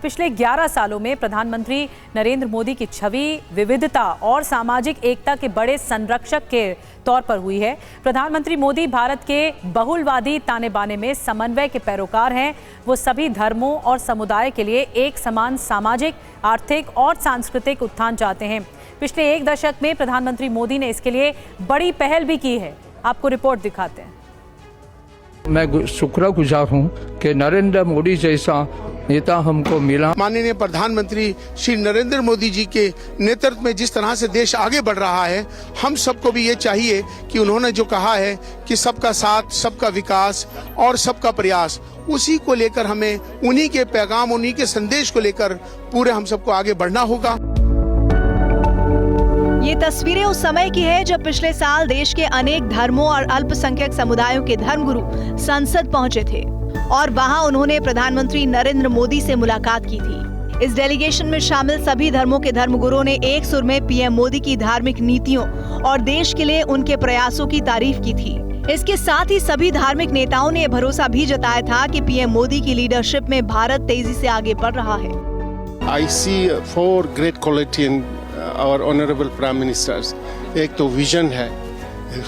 पिछले 11 सालों में प्रधानमंत्री नरेंद्र मोदी की छवि विविधता और सामाजिक एकता के बड़े संरक्षक के तौर पर हुई है। प्रधानमंत्री मोदी भारत के बहुलवादी ताने बाने में समन्वय के पैरोकार हैं। वो सभी धर्मों और समुदाय के लिए एक समान सामाजिक, आर्थिक और सांस्कृतिक उत्थान चाहते हैं। पिछले एक दशक में प्रधानमंत्री मोदी ने इसके लिए बड़ी पहल भी की है। आपको रिपोर्ट दिखाते हैं। मैं शुक्रगुजार हूं कि नरेंद्र मोदी जैसा नेता हमको मिला। माननीय प्रधानमंत्री श्री नरेंद्र मोदी जी के नेतृत्व में जिस तरह से देश आगे बढ़ रहा है, हम सबको भी ये चाहिए कि उन्होंने जो कहा है कि सबका साथ, सबका विकास और सबका प्रयास, उसी को लेकर हमें उन्हीं के पैगाम, उन्हीं के संदेश को लेकर पूरे हम सबको आगे बढ़ना होगा। ये तस्वीरें उस समय की है जब पिछले साल देश के अनेक धर्मों और अल्पसंख्यक समुदायों के धर्मगुरु संसद पहुंचे थे और वहां उन्होंने प्रधानमंत्री नरेंद्र मोदी से मुलाकात की थी। इस डेलीगेशन में शामिल सभी धर्मों के धर्मगुरुओं ने एक सुर में पीएम मोदी की धार्मिक नीतियों और देश के लिए उनके प्रयासों की तारीफ की थी। इसके साथ ही सभी धार्मिक नेताओं ने भरोसा भी जताया था कि पीएम मोदी की लीडरशिप में भारत तेजी से आगे बढ़ रहा है। I see four great quality in our honorable prime ministers. एक तो विजन है,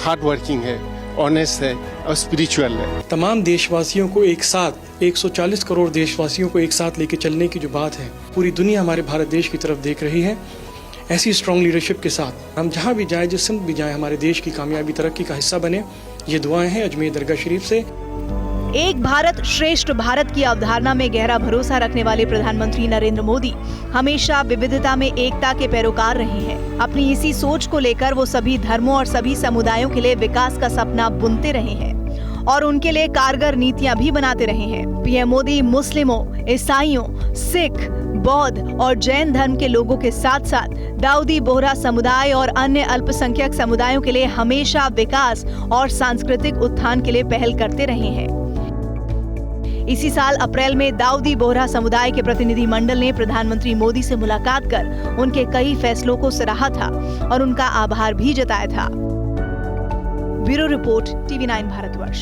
हार्ड वर्किंग है, ऑनेस्ट है और स्पिरिचुअल है। तमाम देशवासियों को एक साथ, 140 करोड़ देशवासियों को एक साथ लेके चलने की जो बात है, पूरी दुनिया हमारे भारत देश की तरफ देख रही है। ऐसी स्ट्रॉन्ग लीडरशिप के साथ हम जहां भी जाए, जिस सिमत भी जाए, हमारे देश की कामयाबी, तरक्की का हिस्सा बने। ये दुआएं हैं अजमेर दरगाह शरीफ से। एक भारत श्रेष्ठ भारत की अवधारणा में गहरा भरोसा रखने वाले प्रधानमंत्री नरेंद्र मोदी हमेशा विविधता में एकता के पैरोकार रहे हैं। अपनी इसी सोच को लेकर वो सभी धर्मों और सभी समुदायों के लिए विकास का सपना बुनते रहे हैं और उनके लिए कारगर नीतियां भी बनाते रहे हैं। पीएम मोदी मुस्लिमों, ईसाइयों, सिख, बौद्ध और जैन धर्म के लोगों के साथ साथ दाऊदी बोहरा समुदाय और अन्य अल्पसंख्यक समुदायों के लिए हमेशा विकास और सांस्कृतिक उत्थान के लिए पहल करते रहे हैं। इसी साल अप्रैल में दाऊदी बोहरा समुदाय के प्रतिनिधि मंडल ने प्रधानमंत्री मोदी से मुलाकात कर उनके कई फैसलों को सराहा था और उनका आभार भी जताया था। Bureau report, TV9 Bharatvarsh.